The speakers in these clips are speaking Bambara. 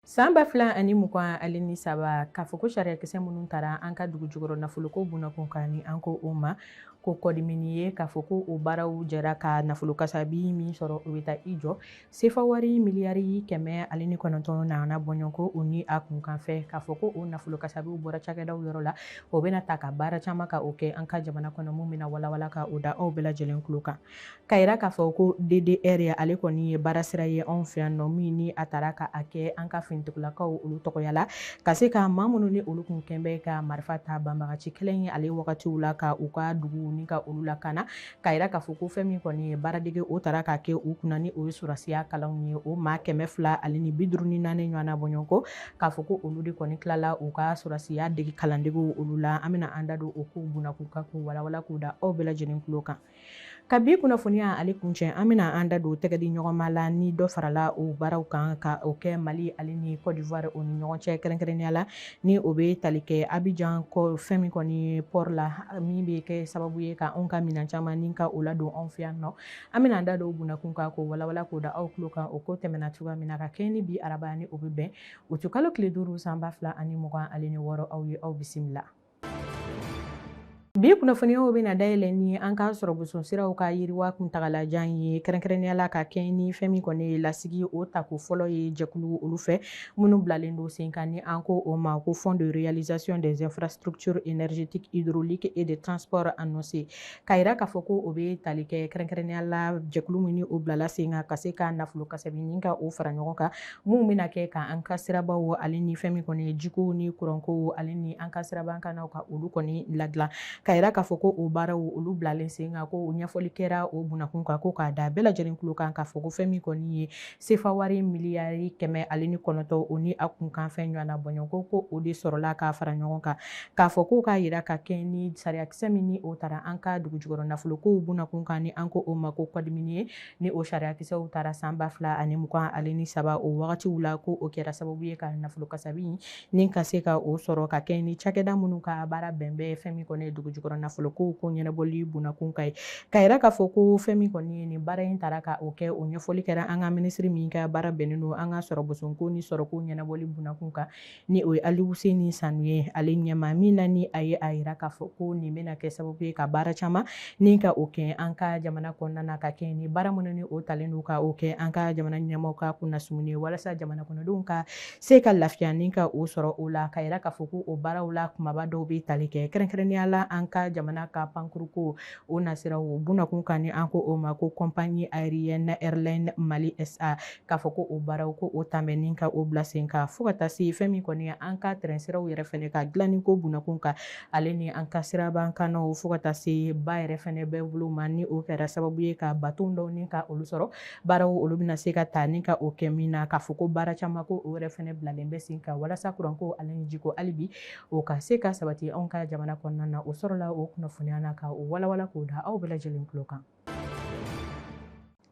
San 2023 k'a fɔ ko sariyakisɛ minnu taara an ka dugu jukɔrɔ nafoloko bunakun kan ni an ko o ma ko kɔdimini ye k'a fɔ ko o baaraw jɛra ka nafolo kasabi min sɔrɔ o bɛ taa i jɔ sefa wari miliyari 109 na bɔɲɔgɔnko o ni a kunkanfɛ k'a fɔ ko o nafolo kasabiw bɔra cakɛdaw yɔrɔ la o bɛna ta ka baara caman ka o kɛ an ka jamana kɔnɔ mun bɛna walawala ka o da aw bɛɛ lajɛlen tulo kan k'a yira k'a fɔ ko DDR ye ale kɔni ye baara sira ye anw fɛ yan nɔ min ni a taara ka a kɛ an ka finitigiwlakaw olu tɔgɔya la ka se ka maa minnu ni olu kun kɛnbɛ ka marifa ta banbagaci kelen ye ale wagatiw la ka u ka dugu ni ka olu lakana k'a yira k'a fɔ ko fɛn min kɔni ye baaradege o taara ka kɛ u kunna ni o ye surasiya kalanw ye o maa 254 ɲɔgɔnna bɔɲɔgɔnko k'a fɔ ko olu de kɔni tilala u ka surasiya dege kalandegew olu la an bɛna an da don o kow bunakun ka k'u walawala k'u da aw bɛɛ lajɛlen tulo kan ka bi kunnafoniya ale kuncɛ an bɛna an da don tɛgɛ di ɲɔgɔnma la ni dɔ farala o baaraw kan ka o kɛ Mali ale ni Côte d'Ivoire o ni ɲɔgɔn cɛ kɛrɛnkɛrɛnnenya la ni o bɛ tali kɛ Abidjan ko fɛn min kɔni port la min bɛ kɛ sababu ye ka anw ka minɛn caman ni ka o ladon anw fɛ yan nɔ an bɛna an da don bunakun kan k'o walawala k'o da aw tulo kan o ko tɛmɛna cogoya min na ka kɛ ni bi araba ni o bɛ bɛn o tu kalo tile 5 san 2026 aw ye aw bisimila. Bi kunnafoniyaw bɛna dayɛlɛ ni an ka sɔrɔ boson siraw ka yiriwa kuntagalajan ye kɛrɛnkɛrɛnnenya la ka kɛ ni fɛn min kɔni ye lasigi o tako fɔlɔ ye jɛkulu olu fɛ minnu bilalen don sen kan ni an ko o ma ko Fonds de réalisation des infrastructures énergétiques hydrauliques et de transport annoncé k'a yira k'a fɔ ko o bɛ tali kɛ kɛrɛnkɛrɛnnenya la jɛkulu min ni o bilala sen kan ka se ka nafolo kasabi ni ka o fara ɲɔgɔn kan mun bɛna kɛ ka an ka sirabaw ale ni fɛn min kɔni ye jiko ni kuranko ale ni an ka siraban kanaw ka olu kɔni ladilan k'a yira k'a fɔ ko o baaraw olu bilalen sen kan ko o ɲɛfɔli kɛra o bunakun kan ko k'a da bɛɛ lajɛlen tulo kan k'a fɔ ko fɛn min kɔni ye sefa wari miliyari 109 o ni a kunkanfɛn ɲɔgɔnna bɔɲɔgɔnko ko o de sɔrɔla k'a fara ɲɔgɔn kan k'a fɔ ko k'a yira ka kɛ ni sariyakisɛ min ni o taara an ka dugu jukɔrɔ nafolokow bunakun kan ni an ko o ma ko kɔdimini ye ni o sariyakisɛw taara san 2023 o wagatiw la ko o kɛra sababu ye ka nafolo kasabi ni ka se ka o sɔrɔ ka kɛ ni cakɛda minnu ka baara bɛnbɛn fɛn min kɔni ye dugu jukɔrɔ nafolokow ko ɲɛnabɔli bunakun ka ye k'a yira k'a fɔ ko fɛn min kɔni ye nin baara in taara ka o kɛ o ɲɛfɔli kɛra an ka minisiri min ka baara bɛnnen don an ka sɔrɔ bosonko ni sɔrɔko ɲɛnabɔli bunakun kan ni o ye Ali Useni Sanu ye ale ɲɛma min na ni a ye a yira k'a fɔ ko nin bɛna kɛ sababu ye ka baara caman ni ka o kɛ an ka jamana kɔnɔna na ka kɛ ni baara minnu ni o talen don ka o kɛ an ka jamana ɲɛmaaw ka kunna sumuni walasa jamana kɔnɔdenw ka se ka lafiya ni ka o sɔrɔ o la ka yira k'a fɔ ko o baaraw la kumaba dɔw bɛ tali kɛ kɛrɛnkɛrɛnnenya la an ka jamana ka pankuruko o nasira o bunakun kan ni an ko o ma ko compagnie aérienne Airline Mali SA k'a fɔ ko o baaraw ko o tɛmɛni ka o bila sen kan fo ka taa se fɛn min kɔni ye an ka terrain siraw yɛrɛ fɛnɛ ka dilanni ko bunakun kan ale ni an ka siraban kanaw fo ka taa se ba yɛrɛ fɛnɛ bɛɛ bolo ma ni o kɛra sababu ye ka baton dɔw ni ka olu sɔrɔ baaraw olu bɛna se ka taa ni ka o kɛ min na k'a fɔ ko baara caman ko o yɛrɛ fɛnɛ bilalen bɛ sen kan walasa kuranko ale ni jiko hali bi o ka se ka sabati anw ka jamana kɔnɔna na o sɔrɔla o kunnafoniya na ka o walawala k'o da aw bɛɛ lajɛlen tulo kan.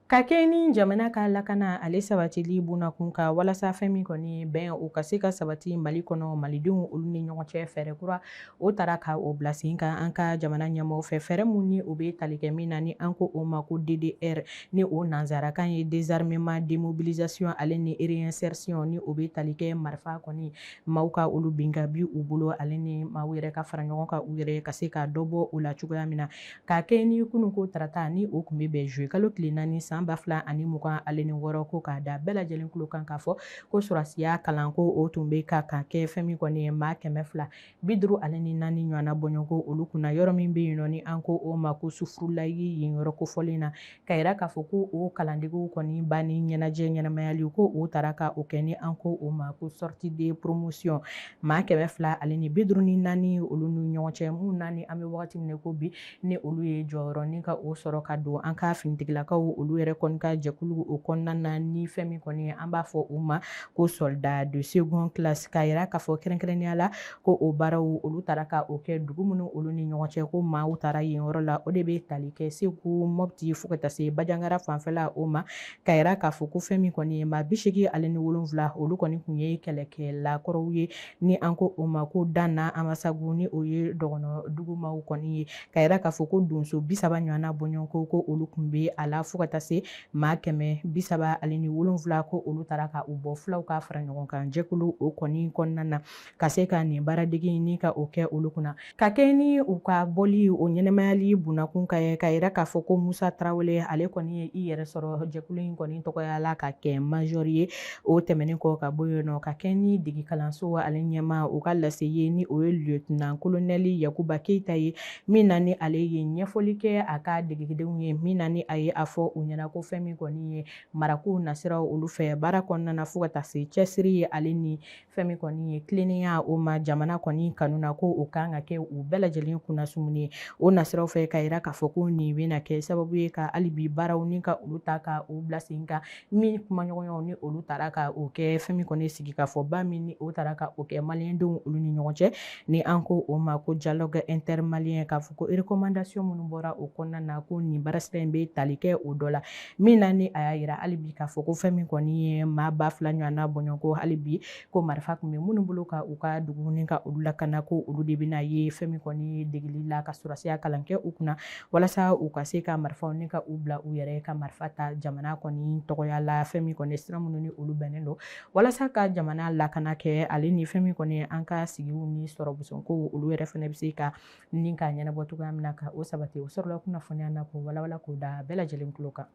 Ka kɛ ni jamana ka lakana ale sabatili bunakun kan walasa fɛn min kɔni bɛn o ka se ka sabati Mali kɔnɔ malidenw olu ni ɲɔgɔn cɛ fɛɛrɛ kura o taara ka o bila sen kan an ka jamana ɲɛmaaw fɛ fɛɛrɛ mun ni o bɛ tali kɛ min na ni an ko o ma ko DDR ni o nanzarakan ye désarmement démobilisation ale ni réinsertion ni o bɛ tali kɛ marifa kɔni maaw ka olu bin ka bi u bolo ale ni maaw yɛrɛ ka fara ɲɔgɔn kan u yɛrɛ ka se ka dɔ bɔ o la cogoya min na ka kɛ ni kununko tarata ni o kun bɛ bɛn juillet kalo tile 4 san 2026 ko k'a da bɛɛ lajɛlen tulo kan k'a fɔ ko surasiya kalanko o tun bɛ ka kɛ fɛn min kɔni ye maa 254 ɲɔgɔnna bɔɲɔgɔnko olu kunna yɔrɔ min bɛ yen nɔ ni an ko o ma ko sufurulayi yen yɔrɔ kofɔlen na ka yira k'a fɔ ko o kalandegew kɔni banni ɲɛnajɛ ɲɛnamayali ko o taara ka o kɛ ni an ko o ma ko sortie de promotion maa 254 olu ni ɲɔgɔn cɛ mun na ni an bɛ wagati min na ko bi ni olu ye jɔyɔrɔ ni ka o sɔrɔ ka don an ka finitigilakaw olu yɛrɛ kɔni ka jɛkulu o kɔnɔna na ni fɛn min kɔni ye an b'a fɔ u ma ko soldat de seconde classe k'a yira k'a fɔ kɛrɛnkɛrɛnnenya la ko o baaraw olu taara ka o kɛ dugu minnu olu ni ɲɔgɔn cɛ ko maaw taara yen yɔrɔ la o de bɛ tali kɛ Segu Mopti fo ka taa se Bajangara fanfɛla o ma k'a yira k'a fɔ ko fɛn min kɔni ye maa 87 olu kɔni kun ye kɛlɛkɛlakɔrɔw ye ni an ko o ma ko Dana Amasagu ni o ye dɔgɔnɔ dugumaw kɔni ye k'a yira k'a fɔ ko donso 30 ɲɔgɔnna bɔɲɔgɔnko ko olu kun bɛ a la fo ka taa se se maa 170 ko olu tara ka u bɔ fulaw ka fara ɲɔgɔn kan jɛkulu o kɔni kɔnɔna na ka se ka nin baaradegi ni ka o kɛ olu kunna ka kɛ ni u ka bɔli o ɲɛnɛmayali bunakun ka ye ka yira k'a fɔ ko Musa Tarawele ale kɔni ye i yɛrɛ sɔrɔ jɛkulu in kɔni tɔgɔyala ka kɛ major ye o tɛmɛnen kɔ ka bɔ yen nɔ ka kɛ ni degi kalanso ale ɲɛma o ka lase ye ni o ye lieutenant colonel Yakuba Keita ye min na ni ale ye ɲɛfɔli kɛ a ka degedenw ye min na ni a ye a fɔ u ɲɛna ko fɛn min kɔni ye marako nasiraw olu fɛ baara kɔnɔna na fo ka taa se cɛsiri ye ale ni fɛn min kɔni ye tilennenya o ma jamana kɔni kanu na ko o kan ka kɛ u bɛɛ lajɛlen kunnasumuni ye o nasiraw fɛ ka yira k'a fɔ ko nin bɛna kɛ sababu ye ka hali bi baaraw ni ka olu ta ka u bila sen kan min kumaɲɔgɔnyaw ni olu taara ka o kɛ fɛn min kɔni sigi ka fɔ ba min ni o taara ka o kɛ maliyɛndenw olu ni ɲɔgɔn cɛ ni an ko o ma ko dialogue intermalien k'a fɔ ko recommandation minnu bɔra o kɔnɔna na ko nin baarasira in bɛ tali kɛ o dɔ la min na ni a y'a yira hali bi k'a fɔ ko fɛn min kɔni ye maa 2000 ɲɔgɔnna bɔɲɔn ko hali bi ko marifa tun bɛ minnu bolo ka u ka dugu ni ka olu lakana ko olu de bɛna ye fɛn min kɔni ye degeli la ka sɔrɔsiya kalan kɛ u kunna walasa u ka se ka marifaw ni ka u bila u yɛrɛ ka marifa ta jamana kɔni tɔgɔya la fɛn min kɔni sira minnu ni olu bɛnnen don walasa ka jamana lakana kɛ ale ni fɛn min kɔni an ka sigiw ni sɔrɔbuson ko olu yɛrɛ fana bɛ se ka ni ka ɲɛnabɔ cogoya min na ka o sabati o sɔrɔla kunnafoniya na ko walawala k'o da bɛɛ lajɛlen tulo kan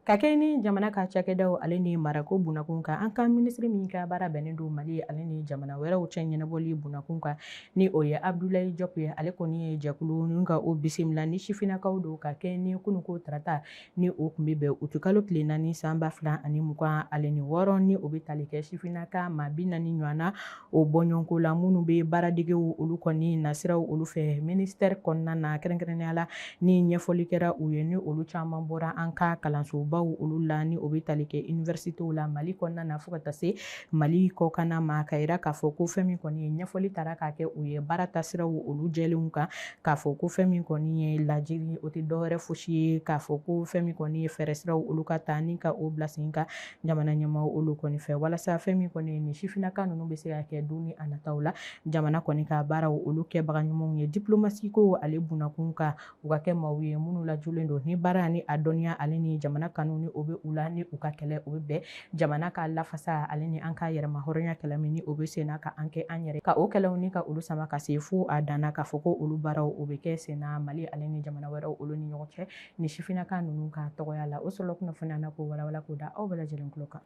ka kɛ ni jamana ka cakɛdaw ale ni marako bunakun kan an ka minisiri min ka baara bɛnnen don Mali ale ni jamana wɛrɛw cɛ ɲɛnabɔli bunakun kan ni o ye Abdulaye Diop ye ale kɔni ye jɛkulu ni ka o bisimila ni sifinnakaw don ka kɛ ni kununko tarata ni o tun bɛ bɛn uti kalo tile 4 san 2026 ale ni 6 ni o bɛ tali kɛ sifinnaka maa 40 ɲɔgɔnna o bɔɲɔgɔnko la minnu bɛ baaradegew olu kɔni nasiraw olu fɛ ministère kɔnɔna na kɛrɛnkɛrɛnnenya la ni ɲɛfɔli kɛra u ye ni olu caman bɔra an ka kalansoba olu la ni o bɛ tali kɛ universitéw la Mali kɔnɔna na fo ka taa se Mali kɔkana ma ka yira k'a fɔ ko fɛn min kɔni ye ɲɛfɔli taara k'a kɛ u ye baara taasiraw olu jɛlenw kan k'a fɔ ko fɛn min kɔni ye lajiri o tɛ dɔwɛrɛ fosi ye k'a fɔ ko fɛn min kɔni ye fɛɛrɛ siraw olu ka ta ni ka o bila sen kan jamana ɲɛmaaw olu kɔni fɛ walasa fɛn min kɔni ye nin sifinnaka ninnu bɛ se ka kɛ don ni a nataw la jamana kɔni ka baaraw olu kɛbaga ɲumanw ye diplomasi ko ale bunakun kan u ka kɛ maaw ye minnu lajulen don ni baara ni a dɔnniya ale ni jamana kanu ni o bɛ u la ni u ka kɛlɛ o bɛ bɛn jamana ka lafasa ale ni an ka yɛrɛma hɔrɔnya kɛlɛ min ni o bɛ sen na ka an kɛ an yɛrɛ ka o kɛlɛw ni ka olu sama ka se fo a danna k'a fɔ ko olu baaraw o bɛ kɛ sen na Mali ale ni jamana wɛrɛw olu ni ɲɔgɔn cɛ ni sifinnaka ninnu ka tɔgɔya la o sɔrɔla kunnafoniya na ko walawala k'o da aw bɛɛ lajɛlen tulo kan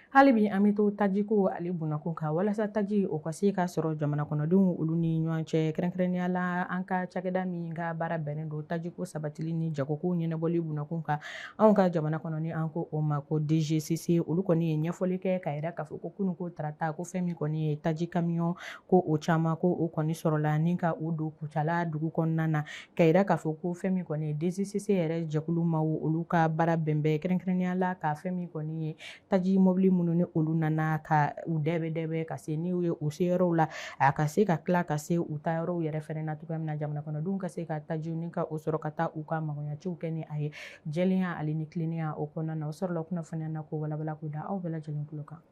hali bi an bɛ to tajiko ale bunakun kan walasa taji o ka se ka sɔrɔ jamana kɔnɔdenw olu ni ɲɔgɔn cɛ kɛrɛnkɛrɛnnenya la an ka cakɛda min ka baara bɛnnen don tajiko sabatili ni jagoko ɲɛnabɔli bunakun kan anw ka jamana kɔnɔ ni an ko o ma ko DGCC olu kɔni ye ɲɛfɔli kɛ ka yira k'a fɔ ko kununko tarata ko fɛn min kɔni ye taji kamiyon ko o caman ko o kɔni sɔrɔla ni ka o don Kucala dugu kɔnɔna na ka yira k'a fɔ ko fɛn min kɔni ye DGCC yɛrɛ jɛkulu maaw olu ka baara bɛnbɛn kɛrɛnkɛrɛnnenya la ka fɛn min kɔni ye taji mobili minnu ni olu nana ka u dɛbɛ ka se ni u ye u se yɔrɔw la a ka se ka tila ka se u ta yɔrɔw yɛrɛ fɛnɛ na cogoya min na jamana kɔnɔdenw ka se ka tajiw ni ka o sɔrɔ ka taa u ka magoɲaciw kɛ ni a ye jɛlenya ale ni tilennenya o kɔnɔna na o sɔrɔla kunnafoniya na ko walawala k'o da aw bɛɛ lajɛlen tulo kan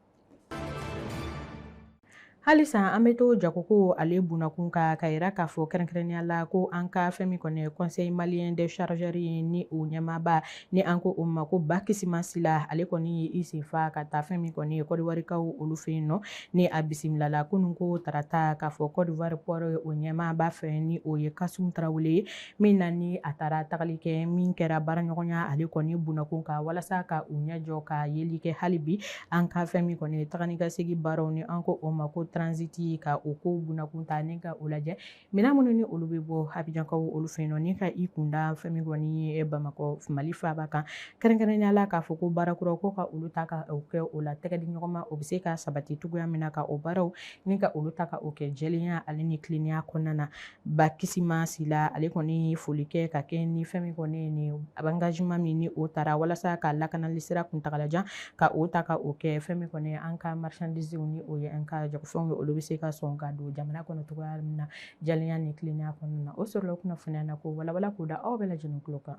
halisa an bɛ to jagoko ale bunakun kan ka yira k'a fɔ kɛrɛnkɛrɛnnenya la ko an ka fɛn min kɔni ye conseil malien des chargeurs ye ni o ɲɛmaaba ni an ko o ma ko Ba Kisiman Sila ale kɔni ye i sen fa ka taa fɛn min kɔni ye Côte d'Ivoirekaw olu fɛ yen nɔ ni a bisimilala kununko tarata k'a fɔ Côte d'Ivoire port o ɲɛmaaba fɛ ni o ye Kasum Tarawele ye min na ni a taara tagali kɛ min kɛra baaraɲɔgɔnya ale kɔni bunakun kan walasa ka u ɲɛjɔ ka yeli kɛ hali bi an ka fɛn min kɔni ye tagani ka segin baaraw ni an ko o ma ko transiti ka o ko bunakun ta ni ka o lajɛ minɛn minnu ni olu bɛ bɔ Abijankaw olu fɛ yen nɔ ni ka i kunda fɛn min kɔni ye Bamakɔ Mali faaba kan kɛrɛnkɛrɛnnenya la k'a fɔ ko baarakuraw ko ka olu ta ka o kɛ o la tɛgɛ di ɲɔgɔn ma o bɛ se ka sabati cogoya min na ka o baaraw ni ka olu ta ka o kɛ jɛlenya ale ni tilennenya kɔnɔna na Ba Kisiman Sila ale kɔni ye foli kɛ ka kɛ ni fɛn min kɔni ye ni engagement min ni o taara walasa ka lakanali sira kuntagalajan ka o ta ka o kɛ fɛn min kɔni ye an ka marchandises ni o ye an ka jagofɛnw ye olu bɛ se ka sɔn ka don jamana kɔnɔ cogoya min na jɛlenya ni tilennenya kɔnɔna na o sɔrɔla kunnafoniya na ko walawala k'o da aw bɛɛ lajɛlen tulo kan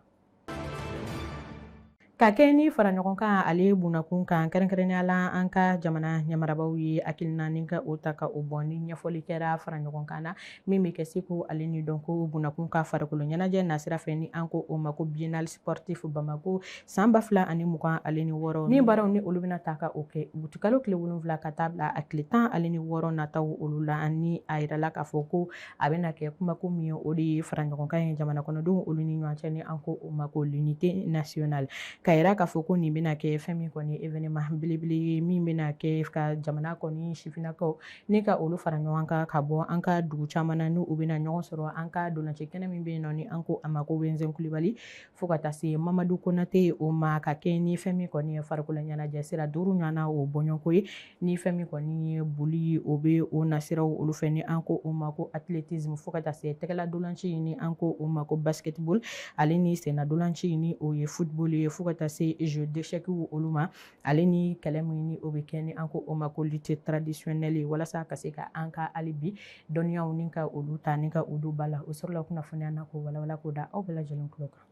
Ka kɛ ni fara ɲɔgɔn kan ale bunakun kan kɛrɛnkɛrɛnnenya la an ka jamana ɲɛmarabaw ye hakilina ni ka o ta ka o bɔ ni ɲɛfɔli kɛra fara ɲɔgɔn kan na min bɛ kɛ seko ale ni dɔn ko bunakun ka farikolo ɲɛnajɛ nasira fɛ ni an ko o ma ko biennale sportif Bamako san 2026 ale ni wɔɔrɔ min baaraw ni olu bɛna ta ka o kɛ butikalo tile 7 ka taa bila a tile 10 ale ni wɔɔrɔ nataw olu la ani a yirala k'a fɔ ko a bɛna kɛ kumako min ye o de ye fara ɲɔgɔn kan ye jamana kɔnɔdenw olu ni ɲɔgɔn cɛ ni an ko o ma ko l'unité nationale ka yira k'a fɔ ko nin bɛna kɛ fɛn min kɔni événement belebele ye min bɛna kɛ ka jamana kɔni sifinnakaw ni ka olu fara ɲɔgɔn kan ka bɔ an ka dugu caman na n'u bɛna ɲɔgɔn sɔrɔ an ka dolancɛ kɛnɛ min bɛ yen nɔ ni an ko a ma ko Wɛnzɛn Kulibali fo ka taa se Mamadu Konate o ma ka kɛ ni fɛn min kɔni ye farikolo ɲɛnajɛ sira 5 ɲɔgɔnna o bɔɲɔgɔnko ye ni fɛn min kɔni ye boli o bɛ o nasiraw olu fɛ ni an ko o ma ko athlétisme fo ka taa se tɛgɛla dolanci ni an ko o ma ko basketball ale ni senna dolanci ni o ye football ye fo ka taa se jeu d'échecs olu ma ale ni kɛlɛ min ni o bɛ kɛ ni an ko o ma ko lutte traditionnelle walasa ka se ka an ka hali bi dɔnniyaw ni ka olu ta ni ka olu ba la o sɔrɔla kunnafoniya na ko walawala ko da aw bɛɛ lajɛlen tulo kan.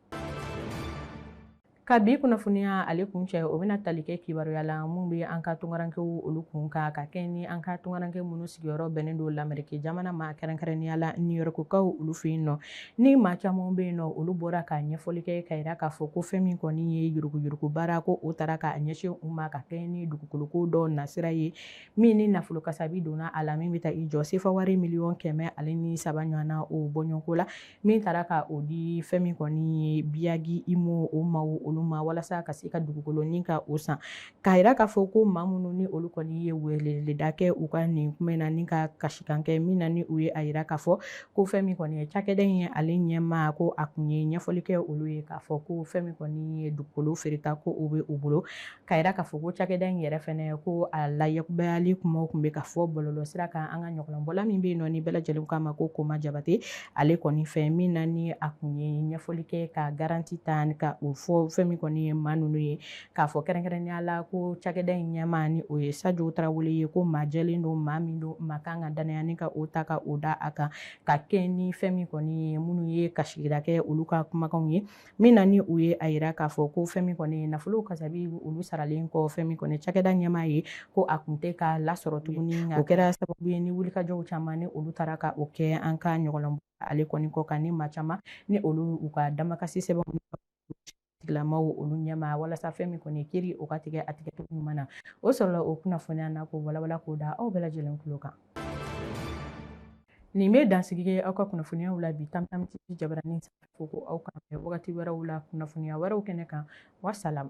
Ka bi kunnafoniya ale kun cɛ o bɛna tali kɛ kibaruya la mun bɛ an ka tungarankew olu kun ka kɛ ni an ka tungaranke minnu sigiyɔrɔ bɛnnen don l'Amérique jamana ma kɛrɛnkɛrɛnnenya la New York kaw olu fɛ yen nɔ ni maa caman bɛ yen nɔ olu bɔra ka ɲɛfɔli kɛ ka yira k'a fɔ ko fɛn min kɔni ye yuruguyurugu baara ko o taara ka ɲɛsin u ma ka kɛ ni dugukoloko dɔ nasira ye min ni nafolo kasabi donna a la min bɛ taa i jɔ sefa wari miliyɔn 100 ale ni 3 ɲɔgɔnna o bɔɲɔgɔnko la min taara ka o di fɛn min kɔni ye Biagi Imo o ma ma walasa ka se ka dugukolo ni ka o san ka yira k'a fɔ ko maa minnu ni olu kɔni ye weleda kɛ u ka nin kuma na ni ka kasikan kɛ min na ni u ye a yira k'a fɔ ko fɛn min kɔni ye cakɛda in ye ale ɲɛmaa ko a kun ye ɲɛfɔli kɛ olu ye k'a fɔ ko fɛn min kɔni ye dugukolo feereta ko o bɛ u bolo ka yira k'a fɔ ko cakɛda in yɛrɛ fɛnɛ ko a layakubayali kumaw kun bɛ ka fɔ bɔlɔlɔ sira kan an ka ɲɔgɔnbɔla min bɛ yen nɔ ni bɛɛ lajɛlen k'a ma ko Koma Jabate ale kɔni fɛ min na ni a kun ye ɲɛfɔli kɛ ka garanti ta ka o fɔ fɛn min kɔni ye maa ninnu ye k'a fɔ kɛrɛnkɛrɛnnenya la ko cakɛda in ɲɛmaa ni o ye Sajo Tarawele ye ko maa jɛlen don maa min don maa kan ka danaya ni ka o ta ka o da a kan ka kɛ ni fɛn min kɔni ye minnu ye kasira kɛ olu ka kumakanw ye min na ni u ye a yira k'a fɔ ko fɛn min kɔni ye nafolo kasabi olu saralen kɔ fɛn min kɔni cakɛda ɲɛmaa ye ko a kun tɛ ka lasɔrɔ tuguni o kɛra sababu ye ni wulikajɔw caman ni olu taara ka o kɛ an ka ɲɔgɔnlɔn ale kɔni kɔ kan ni maa caman ni olu u ka damakasi sɛbɛnw tigilamaw olu ɲɛma walasa fɛn min kɔni kiri o ka tigɛ a tigɛcogo ɲuman na o sɔrɔla o kunnafoniya na ko walawala k'o da aw bɛɛ lajɛlen tulo kan. Nin bɛ dansigi kɛ aw ka kunnafoniyaw la bi Tam Tam TV jabaranin sanfɛ fo ko aw kan bɛn wagati wɛrɛw la kunnafoniya wɛrɛw kɛnɛ kan wasalaam.